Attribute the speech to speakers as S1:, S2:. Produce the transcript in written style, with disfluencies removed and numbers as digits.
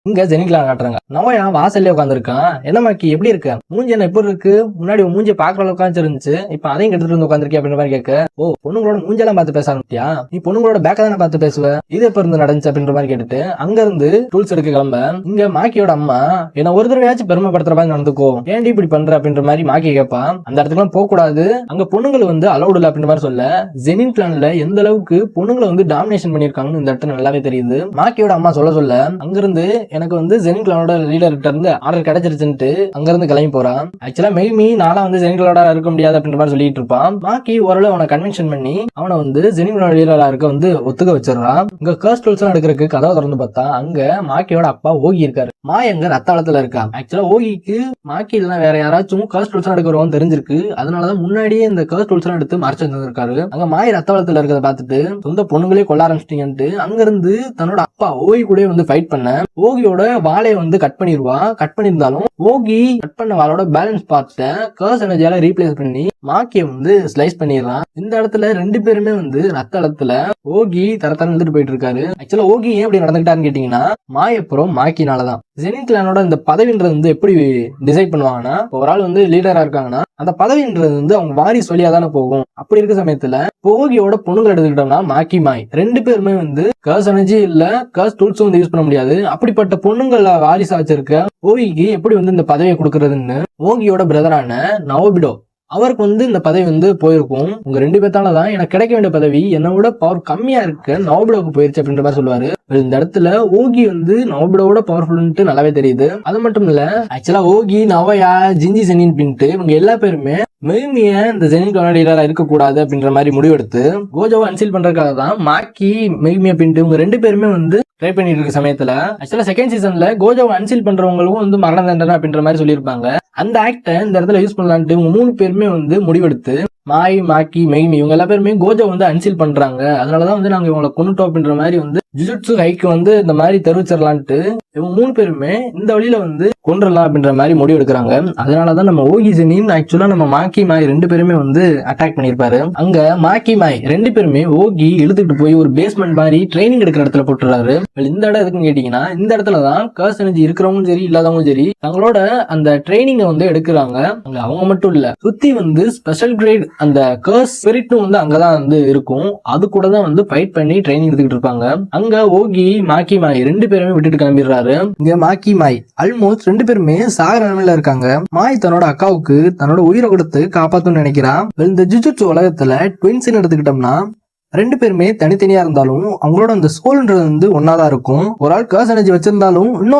S1: இங்க ஜெனிகலா காட்டுறாங்க. நோயா வாசல்ல உட்காந்துருக்கான். என்ன மாக்கி எப்படி இருக்க? மூஞ்சி என்ன எப்படி இருக்கு? முன்னாடி மூஞ்சி பாக்குற அளவுக்கு இருந்துச்சு, இப்ப அதையும் எடுத்துட்டு வந்து உட்காந்துருக்கிய அப்படின்ற மாதிரி கேட்க, ஓ பொண்ணுங்களோட மூஞ்செல்லாம் பார்த்து பேச ஆரம்பிச்சியா? நீ பொண்ணுங்களோட பேக்க தானே பார்த்து பேசுவ, இது எப்ப இருந்து நடந்துச்சு அப்படின்ற மாதிரி கேட்டுட்டு அங்க இருந்து டூல்ஸ் எடுக்க கிளம்ப, இங்க மாக்கியோட அம்மா என்ன ஒரு தடவையாச்சும் பெருமைப்படுத்துற மாதிரி நடந்துக்கோ, ஏன்டி இப்படி பண்ற அப்படின்ற மாதிரி மாக்கி கேட்பா. அந்த இடத்துக்குலாம் போக கூடாது, அங்க பொண்ணுங்களை வந்து அலௌட் இல்ல அப்படின்ற மாதிரி சொல்ல, ஜெனின் பிளான்ல எந்த அளவுக்கு பொண்ணுங்களை வந்து டாமினேஷன் பண்ணிருக்காங்கன்னு இந்த இடத்துல நல்லாவே தெரியுது. மாக்கியோட அம்மா சொல்ல அங்கிருந்து எனக்கு வந்து ஜெனின் கிளானோட லீடர்கிட்ட இருந்து ஆர்டர் கிடைச்சிருச்சுட்டு அங்க இருந்து கிளம்பி போறான். ஆக்சுவலா மெய்மி நாளா வந்து ஜெனின் கிளானோட இருக்க முடியாது அப்படின்ற மாதிரி சொல்லிட்டு இருப்பான். மாக்கி ஓரளவு அவனை கன்வென்ஷன் பண்ணி அவனை வந்து ஜெனின் கிளானோட லீடரா இருக்க வந்து ஒத்துக்க வச்சிடறான். இங்க கர்ஸ் டூல்ஸ் எல்லாம் எடுக்கிறதுக்கு கதவை திறந்து பார்த்தா அங்க மாக்கியோட அப்பா ஓகி இருக்காரு. மாய் அங்க ரத்தாளத்துல இருக்கா. ஆக்சுவலா ஓகிக்கு மாக்கி இல்லைன்னா வேற யாராச்சும் கர்ஸ் டூல்ஸ் எடுக்கிறவங்க தெரிஞ்சிருக்கு. அதனாலதான் முன்னாடியே இந்த கர்ஸ் டூல்ஸ் எல்லாம் எடுத்து மறைச்சு வந்திருக்காரு. அங்க மாய் ரத்தாளத்துல இருக்கிறத பார்த்துட்டு சொந்த பொண்ணுங்களே கொல்ல ஆரம்பிச்சிட்டீங்கன்ட்டு அங்க இருந்து தன்னோட அப்பா ஓகி கூட வந்து ஃபைட் பண்ண, ஓகியோட வாளை வந்து கட் பண்ணிடுவா. கட் பண்ணிருந்தாலும் ஓகி கட் பண்ண வாளோட பேலன்ஸ் பார்ட்ட கர்ஸ் எனர்ஜியால ரீப்ளேஸ் பண்ணி மாக்கிய வந்து ஸ்லைஸ் பண்ணிடுறான். இந்த இடத்துல ரெண்டு பேருமே வந்து ரத்தளத்துல ஓகி தரத்தரம் வந்துட்டு போயிட்டு இருக்காரு. ஆக்சுவலா ஓகி ஏன் இப்படி நடந்துக்கிட்டான்னு கேட்டீங்கன்னா மாயப்புறம் மாக்கினாலதான். ஜெனின் கிளானோட இந்த பதவின்றது வந்து எப்படி டிசைட் பண்ணுவாங்கன்னா, ஒரு ஆள் வந்து லீடரா இருக்காங்கன்னா அந்த பதவின்றது வந்து அவங்க வாரிசு வழியா தானே போகும். அப்படி இருக்க சமயத்துல ஓகியோட பொண்ணுங்களை எடுத்துக்கிட்டோம்னா மாக்கி மாய் ரெண்டு பேருமே வந்து கர்ஸ் எனர்ஜி இல்ல கர்ஸ் டூல்ஸும் வந்து யூஸ் பண்ண முடியாது. அப்படிப்பட்ட பொண்ணுங்களை வாரிசா வச்சிருக்க ஓகிக்கு எப்படி வந்து இந்த பதவியை கொடுக்கறதுன்னு ஓகியோட பிரதரான நவோபிடோ அவருக்கு வந்து இந்த பதவி வந்து போயிருக்கும். உங்க ரெண்டு பேர்த்தாலதான் எனக்கு கிடைக்க வேண்டிய பதவி என்னை விட பவர் கம்மியா இருக்க நவோபிடோக்கு போயிருச்சு அப்படின்ற மாதிரி சொல்லுவாரு. இந்த இடத்துல ஓகி வந்து நவோபிடோட பவர்ஃபுல்ன்ட்டு நல்லாவே தெரியுது. அது மட்டும் இல்ல, ஆக்சுவலா ஓகி நவயா ஜிஞ்சி செனின் பின்ட்டு இவங்க எல்லா பேருமே மெய்மிய இந்த ஜெனின் லீடரா இருக்கக்கூடாது அப்படின்ற மாதிரி முடிவெடுத்து கோஜோவை அன்சீல் பண்றதுக்காக தான் மாக்கி மெய்மிய பின்ட்டு இவங்க ரெண்டு பேருமே வந்து ட்ரை பண்ணிட்டு இருக்க சமயத்துல ஆக்சுவலா செகண்ட் சீசன்ல கோஜோவை அன்சீல் பண்றவங்களுக்கும் வந்து மரண தண்டனை அப்படின்ற மாதிரி சொல்லியிருப்பாங்க. அந்த ஆக்டை இந்த இடத்துல யூஸ் பண்ணலான்ட்டு இவங்க மூணு பேருமே வந்து முடிவெடுத்து மாய் மாக்கி மெய்மி இவங்க எல்லா பேருமே கோஜோ வந்து அன்சீல் பண்றாங்க. அதனாலதான் வந்து நாங்க இவங்களை கொண்டுட்டோம் அப்படின்ற மாதிரி வந்து ஜுஜுட்சு ஹைக்கு வந்து இந்த மாதிரி தெரிவிச்சிடலான்ட்டு இவங்க மூணு பேருமே இந்த வழியில வந்து கொண்டுடலாம் அப்படின்ற மாதிரி முடிவு எடுக்கிறாங்க. அதனாலதான் நம்ம ஓகி ஜெனின் ஆக்சுவலா நம்ம மாக்கி மாய் ரெண்டு பேருமே வந்து அட்டாக் பண்ணிருப்பாரு. அங்க மாக்கி மாய் ரெண்டு பேருமே ஓகி இழுத்துட்டு போய் ஒரு பேஸ்மெண்ட் மாதிரி ட்ரைனிங் எடுக்கிற இடத்துல போட்டுறாரு. இந்த இடம் எதுக்குன்னு கேட்டீங்கன்னா, இந்த இடத்துலதான் கர்ஸ் எனர்ஜி இருக்கிறவங்களும் சரி இல்லாதவங்களும் சரி தங்களோட அந்த ட்ரைனிங்கை வந்து எடுக்கிறாங்க. அவங்க மட்டும் இல்ல, சுத்தி வந்து ஸ்பெஷல் கிரேட் அந்த கர்ஸ் ஸ்பிரிட்டும் வந்து அங்கதான் வந்து இருக்கும். அது கூட தான் வந்து ஃபைட் பண்ணி ட்ரைனிங் எடுத்துக்கிட்டு இருப்பாங்க. அங்க ஓகி மாக்கி மாய் ரெண்டு பேருமே விட்டுட்டு கிளம்பிடுறாரு. இங்க மாக்கி மாய் ஆல்மோஸ்ட் ரெண்டு பேருமே சாகர நிலைமையில இருக்காங்க. மாய் தன்னோட அக்காவுக்கு தன்னோட உயிரை கொடுத்து காப்பாத்தணும்னு நினைக்கிறான். இந்த ஜுஜுட்சு உலகத்துல ட்வின்ஸ் எடுத்துக்கிட்டோம்னா ரெண்டு பேருமே தனித்தனியா இருந்தாலும் அவங்களோட அந்த சோல்ன்றது வந்து ஒன்னாதான் இருக்கும். ஒரு ஆள் கர்ஸ் எனர்ஜி வச்சிருந்தாலும் இன்னொரு